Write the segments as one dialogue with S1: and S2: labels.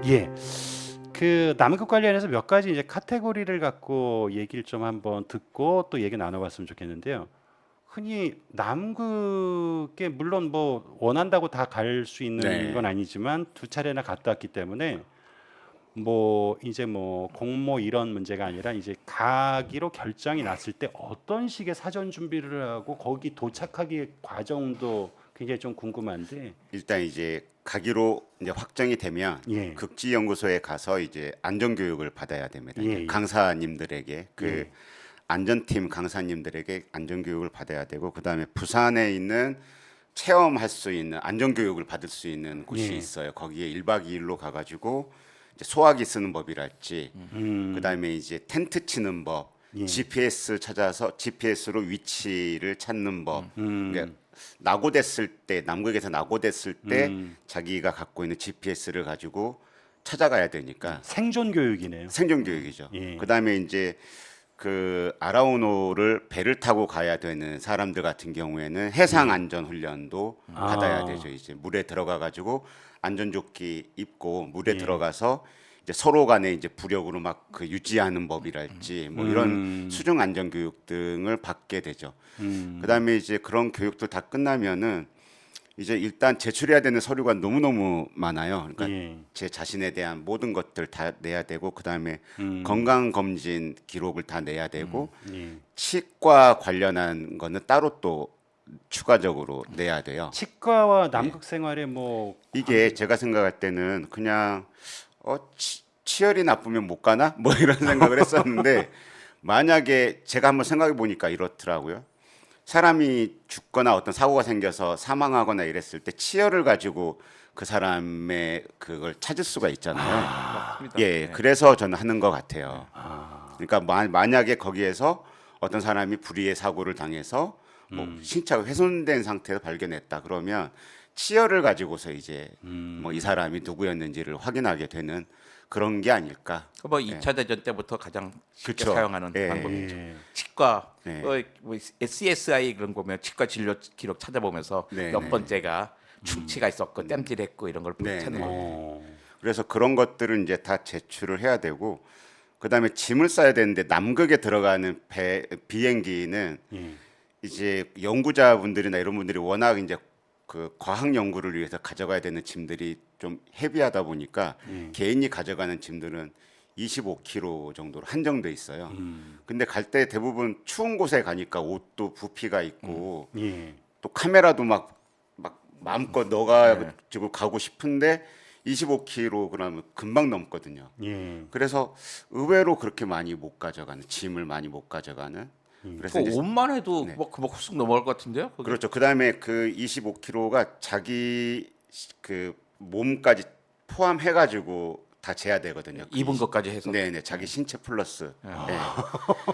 S1: 예. 그 남극 관련해서 몇 가지 이제 카테고리를 갖고 얘기를 좀 한번 듣고 또 얘기 나눠봤으면 좋겠는데요. 흔히 남극에 물론 뭐 원한다고 다 갈 수 있는 건
S2: 네.
S1: 아니지만 두 차례나 갔다 왔기 때문에 뭐 이제 뭐 공모 이런 문제가 아니라 이제 가기로 결정이 났을 때 어떤 식의 사전 준비를 하고 거기 도착하기 과정도 굉장히 좀 궁금한데.
S2: 일단 이제 가기로 이제 확정이 되면
S1: 예.
S2: 극지연구소에 가서 이제 안전 교육을 받아야 됩니다.
S1: 예,
S2: 이제
S1: 예.
S2: 강사님들에게 그
S1: 예.
S2: 안전팀 강사님들에게 안전 교육을 받아야 되고 그다음에 부산에 있는 체험할 수 있는 안전 교육을 받을 수 있는 곳이
S1: 예.
S2: 있어요. 거기에 1박 2일로 가가지고 이제 소화기 쓰는 법이랄지
S1: 음.
S2: 그다음에 이제 텐트 치는 법,
S1: 예.
S2: GPS 찾아서 GPS로 위치를 찾는 법.
S1: 음.
S2: 그러니까 낙오됐을 때 남극에서 낙오됐을 때
S1: 음.
S2: 자기가 갖고 있는 GPS를 가지고 찾아가야 되니까
S1: 생존 교육이네요.
S2: 생존 교육이죠.
S1: 예.
S2: 그다음에 이제 그 아라우노를 배를 타고 가야 되는 사람들 같은 경우에는 해상 안전 훈련도 받아야
S1: 아.
S2: 되죠. 이제 물에 들어가 가지고 안전조끼 입고 물에
S1: 예.
S2: 들어가서 이제 서로 간에 이제 부력으로 막 그 유지하는 법이랄지 뭐 이런 수중 안전 교육 등을 받게 되죠. 그다음에 이제 그런 교육들 다 끝나면은 이제 일단 제출해야 되는 서류가 너무너무 많아요. 그러니까
S1: 예.
S2: 제 자신에 대한 모든 것들 다 내야 되고 그다음에
S1: 음.
S2: 건강 검진 기록을 다 내야 되고
S1: 예.
S2: 치과 관련한 거는 따로 또 추가적으로 내야 돼요.
S1: 치과와 남극 생활에 뭐
S2: 이게 제가 생각할 때는 그냥 치열이 나쁘면 못 가나? 뭐 이런 생각을 했었는데 만약에 제가 한번 생각해 보니까 이렇더라고요. 사람이 죽거나 어떤 사고가 생겨서 사망하거나 이랬을 때 치열을 가지고 그 사람의 그걸 찾을 수가 있잖아요.
S3: 맞습니다.
S2: 예,
S3: 네.
S2: 그래서 저는 하는 것 같아요. 그러니까 만약에 거기에서 어떤 사람이 불의의 사고를 당해서 뭐 신체가 훼손된 상태에서 발견했다 그러면 치열을 가지고서 이제 뭐 이 사람이 누구였는지를 확인하게 되는 그런 게 아닐까.
S3: 뭐 2차 대전 때부터 가장 쉽게
S2: 그쵸.
S3: 사용하는
S2: 예.
S3: 방법이죠.
S1: 예.
S3: 치과,
S2: 네.
S3: 뭐 CSI 그런 거 보면 치과 진료 기록 찾아보면서
S2: 네,
S3: 몇
S2: 네.
S3: 번째가 충치가 있었고 땜질했고 이런 걸
S2: 네,
S3: 찾는
S2: 네.
S3: 거예요.
S1: 어.
S2: 그래서 그런 것들은 이제 다 제출을 해야 되고 그다음에 짐을 싸야 되는데 남극에 들어가는 비행기는
S1: 예.
S2: 이제 연구자분들이나 이런 분들이 워낙 이제 그 과학 연구를 위해서 가져가야 되는 짐들이 좀 헤비하다 보니까 개인이 가져가는 짐들은 25kg 정도로 한정돼 있어요. 근데 갈 때 대부분 추운 곳에 가니까 옷도 부피가 있고
S1: 예.
S2: 또 카메라도 막 마음껏 넣어가지고
S3: 네.
S2: 가고 싶은데 25kg 금방 넘거든요.
S1: 예.
S2: 그래서 의외로 그렇게 많이 못 가져가는 짐을 많이 못 가져가는. 그래서
S3: 그
S2: 이제
S3: 옷만 해도
S2: 네.
S3: 뭐 훅 넘어갈 것 같은데요? 그게?
S2: 그렇죠. 그다음에 그 25kg가 자기 그 몸까지 포함해 가지고 다 재야 되거든요. 그
S3: 입은 것까지 해서.
S2: 네네 자기 신체 플러스. 네.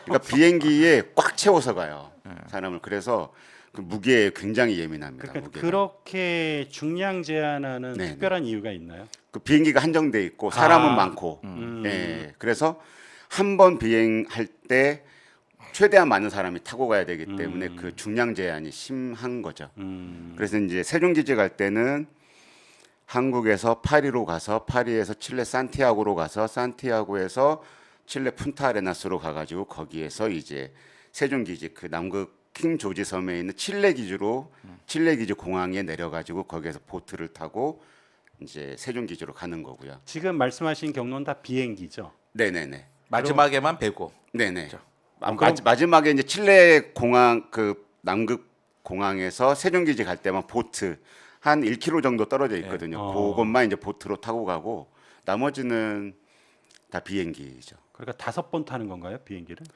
S2: 그러니까 비행기에 꽉 채워서 가요 사람을. 그래서 그 무게에 굉장히 예민합니다.
S1: 그러니까
S2: 무게가.
S1: 그렇게 중량 제한하는
S2: 네,
S1: 특별한 이유가 있나요?
S2: 그 비행기가 한정돼 있고 사람은
S1: 아.
S2: 많고. 예. 그래서 한 번 비행할 때 최대한 많은 사람이 타고 가야 되기 때문에 그 중량 제한이 심한 거죠. 그래서 이제 세종기지 갈 때는 한국에서 파리로 가서 파리에서 칠레 산티아고로 가서 산티아고에서 칠레 푼타아레나스로 가가지고 거기에서 이제 세종기지 그 남극 킹 조지 섬에 있는 칠레 기지로 칠레 기지 공항에 내려가지고 거기에서 보트를 타고 이제 세종기지로 가는 거고요.
S1: 지금 말씀하신 경로는 다 비행기죠.
S2: 네네네.
S3: 마지막에만 배고.
S2: 네네.
S3: 그렇죠.
S2: 마지막에 이제 칠레 공항 그 남극 공항에서 세종기지 갈 때만 보트 한 1km 정도 떨어져 있거든요. 그것만 이제 보트로 타고 가고 나머지는 다 비행기죠.
S1: 그러니까 5번 타는 건가요, 비행기를?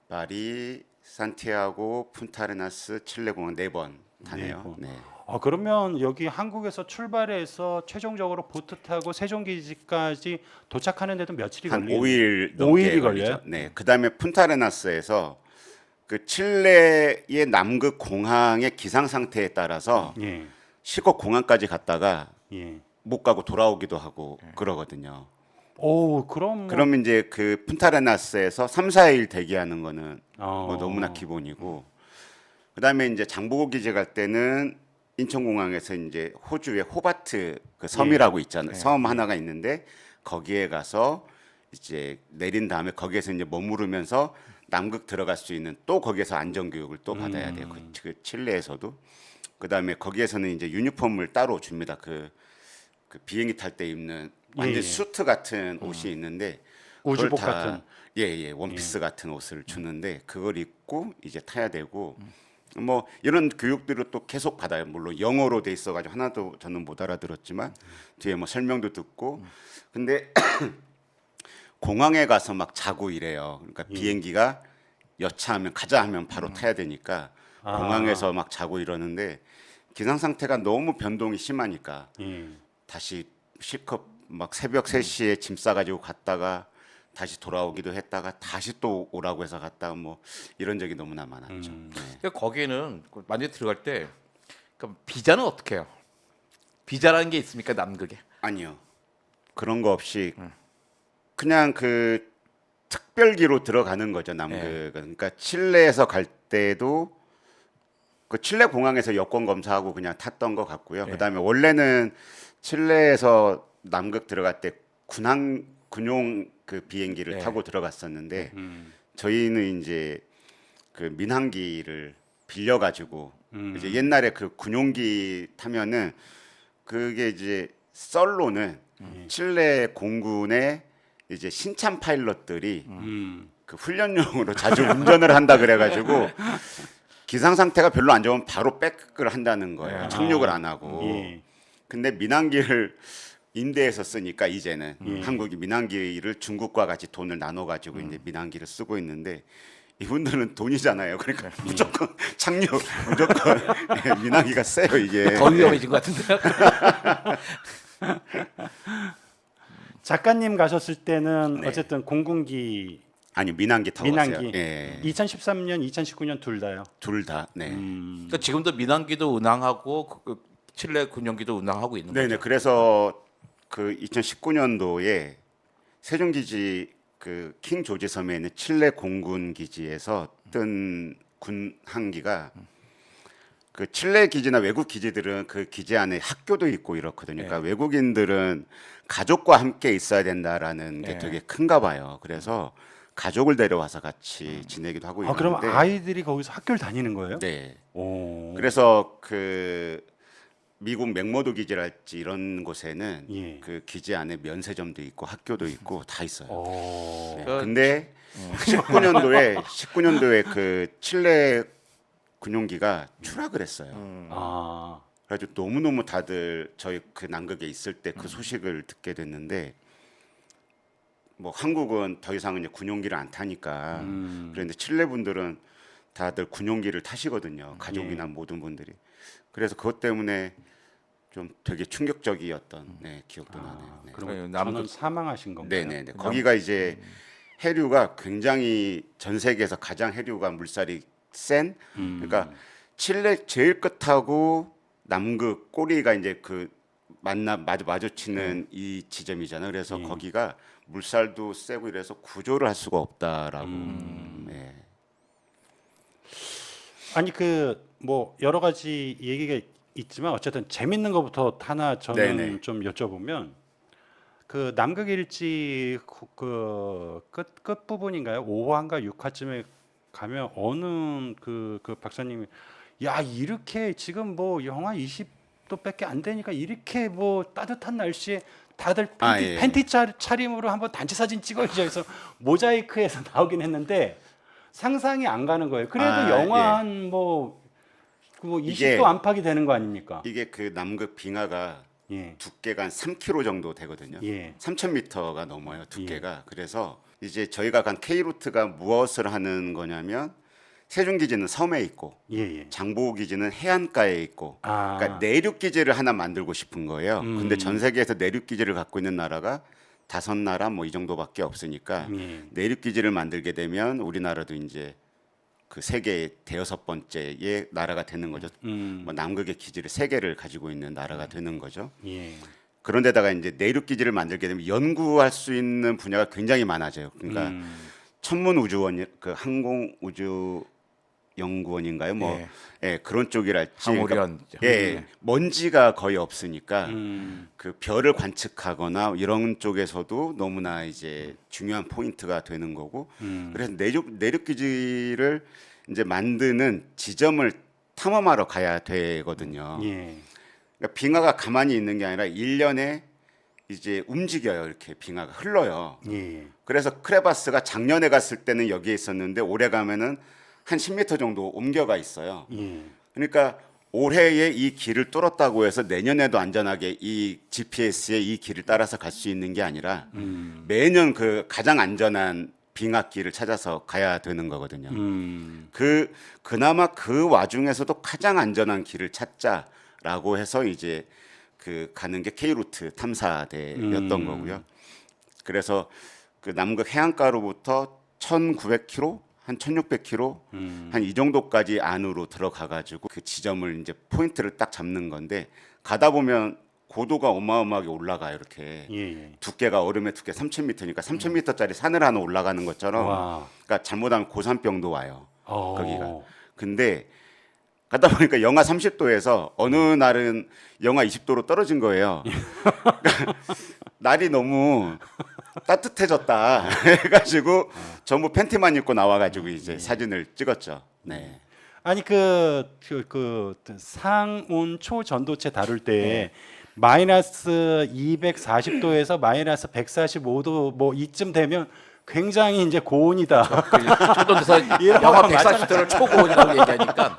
S2: 파리, 산티아고, 푼타레나스, 칠레 공항 4번 타네요.
S1: 네 번.
S2: 네.
S1: 그러면 여기 한국에서 출발해서 최종적으로 보트 타고 세종기지까지 도착하는 데도 며칠이
S2: 한
S1: 걸리요
S2: 5일 넘게
S1: 5일이
S2: 걸리죠.
S1: 걸려요?
S2: 네. 그다음에 푼타레나스에서 그 칠레의 남극 공항의 기상 상태에 따라서
S1: 예.
S2: 실컷 공항까지 갔다가
S1: 예.
S2: 못 가고 돌아오기도 하고 그러거든요.
S1: 오, 그럼 뭐,
S2: 그러면 이제 그 푼타레나스에서 3, 4일 대기하는 거는 뭐
S1: 어.
S2: 너무나 기본이고 그다음에 이제 장보고 기지 갈 때는 인천공항에서 이제 호주의 호바트 그 섬이라고 있잖아요.
S3: 네.
S2: 섬 하나가 있는데 거기에 가서 이제 내린 다음에 거기에서 이제 머무르면서 남극 들어갈 수 있는 또 거기에서 안전 교육을 또 받아야 돼요. 그 칠레에서도. 그다음에 거기에서는 이제 유니폼을 따로 줍니다. 그 비행기 탈 때 입는 완전
S1: 예.
S2: 수트 같은 옷이 있는데 그걸
S1: 우주복
S2: 다-
S1: 같은.
S2: 예, 원피스 같은 옷을 주는데 그걸 입고 이제 타야 되고 뭐 이런 교육들을 또 계속 받아요. 물론 영어로 돼 있어가지고 하나도 저는 못 알아들었지만 뒤에 뭐 설명도 듣고 근데 공항에 가서 막 자고 이래요. 그러니까 비행기가 여차하면 가자 하면 바로 타야 되니까
S1: 아.
S2: 공항에서 막 자고 이러는데 기상 상태가 너무 변동이 심하니까
S1: 예.
S2: 다시 실컷 막 새벽 3시에 짐 싸가지고 갔다가 다시 돌아오기도 했다가 다시 또 오라고 해서 갔다가 뭐 이런 적이 너무나 많았죠. 네.
S3: 그러니까 거기에는 만약에 들어갈 때 그럼 비자는 어떻게 해요? 비자라는 게 있습니까 남극에?
S2: 아니요. 그런 거 없이 그냥 그 특별기로 들어가는 거죠 남극은. 그러니까 칠레에서 갈 때도 그 칠레 공항에서 여권 검사하고 그냥 탔던 것 같고요. 그다음에 원래는 칠레에서 남극 들어갈 때 군용 그 비행기를
S3: 네.
S2: 타고 들어갔었는데 저희는 이제 그 민항기를 빌려 가지고 이제 옛날에 그 군용기 타면은 그게 이제 썰로는 칠레 공군의 이제 신참 파일럿들이 그 훈련용으로 자주 운전을 한다 그래가지고 기상 상태가 별로 안 좋으면 바로 백을 한다는 거예요. 착륙을 안 하고.
S1: 예.
S2: 근데 민항기를 인대에서 쓰니까 이제는 한국이 민항기를 중국과 같이 돈을 나눠 가지고 이제 민항기를 쓰고 있는데 이분들은 돈이잖아요. 그러니까 무조건 착륙 무조건 민항기가 세요 이게.
S3: 더 위험해진 것 같은데요.
S1: 작가님 가셨을 때는
S2: 네.
S1: 어쨌든 공군기
S2: 아니 민항기 타고
S1: 민항기
S2: 갔어요. 예.
S1: 2013년, 2019년 둘 다요.
S2: 둘 다. 네.
S3: 그러니까 지금도 민항기도 운항하고 그 칠레 군용기도 운항하고 있는
S2: 네네.
S3: 거죠.
S2: 그래서 그 2019년도에 세종기지 그 킹 조지 섬에 있는 칠레 공군 기지에서 뜬 군항기가 그 칠레 기지나 외국 기지들은 그 기지 안에 학교도 있고 이렇거든요. 그러니까 외국인들은 가족과 함께 있어야 된다라는 게
S3: 네.
S2: 되게 큰가 봐요. 그래서 가족을 데려와서 같이 지내기도 하고
S1: 아, 그럼
S2: 있는데
S1: 아이들이 거기서 학교를 다니는 거예요?
S2: 네.
S1: 오.
S2: 그래서 그 미국 맥머도 기지랄지 이런 곳에는
S1: 예.
S2: 그 기지 안에 면세점도 있고 학교도 있고 다 있어요.
S1: 오.
S2: 네.
S3: 그-
S2: 근데 19년도에 그 칠레 군용기가 추락을 했어요.
S1: 아.
S2: 그래가지고 너무너무 다들 저희 그 남극에 있을 때 그 소식을 듣게 됐는데 뭐 한국은 더 이상 이제 군용기를 안 타니까 그런데 칠레 분들은 다들 군용기를 타시거든요. 가족이나 모든 분들이. 그래서 그것 때문에 좀 되게 충격적이었던 기억도 나네요. 네.
S1: 그럼
S3: 남극-
S1: 저는 사망하신 건가요?
S2: 네네네. 거기가 이제 해류가 굉장히 전 세계에서 가장 해류가 물살이 센. 그러니까 칠레 제일 끝하고 남극 꼬리가 이제 그 마주치는 이 지점이잖아요. 그래서 거기가 물살도 세고 이래서 구조를 할 수가 없다라고. 네.
S1: 아니 그 뭐 여러 가지 얘기가 있지만 어쨌든 재밌는 것부터 하나 저는
S2: 네네.
S1: 좀 여쭤보면 그 남극 일지 그 끝 부분인가요? 5화인가 6화쯤에 가면 어느 그 박사님이 야 이렇게 지금 뭐 영하 20도밖에 안 되니까 이렇게 뭐 따뜻한 날씨에 다들 팬티 차림으로 한번 단체 사진 찍어야죠. 해서 모자이크해서 나오긴 했는데 상상이 안 가는 거예요. 그래도 영하 한뭐 20도
S2: 이게-
S1: 안팎이 되는 거 아닙니까?
S2: 이게 그 남극 빙하가
S1: 예.
S2: 두께가 한 3km 정도 되거든요.
S1: 예.
S2: 3,000m가 넘어요 두께가. 그래서 이제 저희가 간 K루트가 무엇을 하는 거냐면 세종기지는 섬에 있고
S1: 예, 예.
S2: 장보기지는 해안가에 있고
S1: 아.
S2: 그러니까 내륙기지를 하나 만들고 싶은 거예요. 근데 전 세계에서 내륙기지를 갖고 있는 나라가 5나라 뭐 이 정도밖에 없으니까
S1: 예.
S2: 내륙기지를 만들게 되면 우리나라도 이제 그 세계 대여섯 번째의 나라가 되는 거죠. 뭐 남극의 기지를 3개를 가지고 있는 나라가 되는 거죠.
S1: 예.
S2: 그런데다가 이제 내륙 기지를 만들게 되면 연구할 수 있는 분야가 굉장히 많아져요. 그러니까 천문 우주원 그 항공 우주 연구원인가요? 뭐
S3: 예.
S2: 예, 그런 쪽이랄지.
S3: 항우리언.
S2: 예, 먼지가 거의 없으니까
S1: 음.
S2: 그 별을 관측하거나 이런 쪽에서도 너무나 이제 중요한 포인트가 되는 거고. 그래서 내륙 기지를 이제 만드는 지점을 탐험하러 가야 되거든요.
S1: 예.
S2: 그러니까 빙하가 가만히 있는 게 아니라 1년에 이제 움직여요. 이렇게 빙하가 흘러요.
S1: 예.
S2: 그래서 크레바스가 작년에 갔을 때는 여기에 있었는데 올해 가면은 한 10m 정도 옮겨가 있어요.
S1: 예.
S2: 그러니까 올해에 이 길을 뚫었다고 해서 내년에도 안전하게 이 GPS의 이 길을 따라서 갈 수 있는 게 아니라 매년 그 가장 안전한 빙하길을 찾아서 가야 되는 거거든요. 그나마 그 와중에서도 가장 안전한 길을 찾자라고 해서 이제 그 가는 게 K루트 탐사대였던 거고요. 그래서 그 남극 해안가로부터 1,900km, 한 1,600km, 한 이 정도까지 안으로 들어가 가지고 그 지점을 이제 포인트를 딱 잡는 건데 가다 보면 고도가 어마어마하게 올라가요. 이렇게
S1: 예.
S2: 두께가 얼음의 두께 3,000m니까 3,000m짜리 산을 하나 올라가는 것처럼.
S1: 와.
S2: 그러니까 잘못하면 고산병도 와요.
S1: 어.
S2: 거기가. 근데 가다 보니까 영하 30도에서 어느 날은 영하 20도로 떨어진 거예요. 그러니까 날이 너무 따뜻해졌다 해가지고 전부 팬티만 입고 나와가지고 이제 사진을 찍었죠. 네.
S1: 아니 그 상온 초전도체 다룰 때 마이너스 240도에서 마이너스 145도 뭐 이쯤 되면 굉장히 이제 고온이다.
S3: 초도에서
S1: 이런
S3: 영하
S1: 거
S3: 140도를 초고온이라고 얘기하니까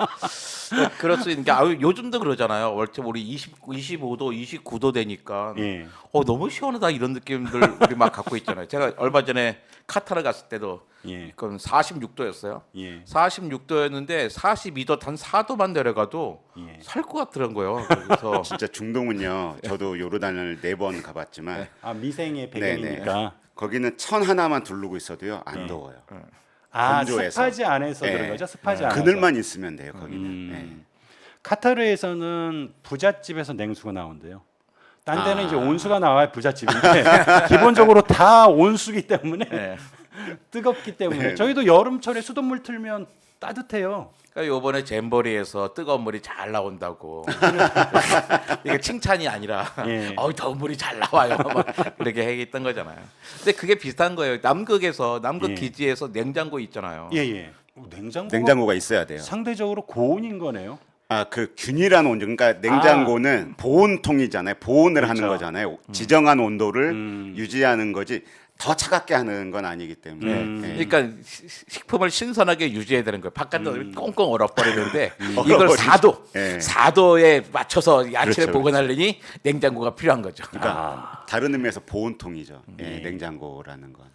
S3: 그럴 수 있는 게 요즘도 그러잖아요. 월체 우리 25도, 29도 되니까
S1: 예.
S3: 너무 시원하다 이런 느낌들 우리 막 갖고 있잖아요. 제가 얼마 전에 카타르 갔을 때도
S1: 예.
S3: 그건 46도였어요.
S1: 예.
S3: 46도였는데 42도 단 4도만 내려가도
S1: 예.
S3: 살 것 같더란 거예요. 그래서
S2: 진짜 중동은요. 저도 요르단을 4번 가봤지만
S1: 아 미생의
S2: 네네.
S1: 배경이니까.
S2: 거기는 천 하나만 두르고 있어도요 안 더워요.
S1: 아
S2: 건조해서.
S1: 습하지 않아서
S2: 네.
S1: 그런 거죠. 습하지 않아서.
S2: 그늘만 있으면 돼요. 거기는. 네.
S1: 카타르에서는 부잣집에서 냉수가 나온대요. 딴 데는
S2: 아.
S1: 이제 온수가 나와야 부잣집인데 기본적으로 다 온수기 때문에
S3: 네.
S1: 뜨겁기 때문에
S2: 네.
S1: 저희도 여름철에 수돗물 틀면 따뜻해요.
S3: 그러니까 요번에 잼버리에서 뜨거운 물이 잘 나온다고 이게 칭찬이 아니라
S1: 예.
S3: 더운 물이 잘 나와요 막 이렇게 얘기했던 거잖아요. 근데 그게 비슷한 거예요. 남극
S1: 예.
S3: 기지에서 냉장고 있잖아요.
S1: 예예. 냉장고가
S2: 냉장고가 있어야 돼요.
S1: 상대적으로 고온인 거네요.
S2: 아, 그 균일한 온도. 그러니까 냉장고는 보온통이잖아요. 보온을
S1: 그렇죠.
S2: 하는 거잖아요. 지정한 온도를 유지하는 거지 더 차갑게 하는 건 아니기 때문에. 네.
S3: 그러니까 식품을 신선하게 유지해야 되는 거예요. 바깥은 꽁꽁 얼어버리는데 이걸
S2: 얼어버리죠.
S3: 4도,
S2: 예.
S3: 4도에 맞춰서 야채를
S2: 그렇죠,
S3: 보관하려니 냉장고가 필요한 거죠.
S2: 그러니까 다른 의미에서 보온통이죠. 예, 냉장고라는 건.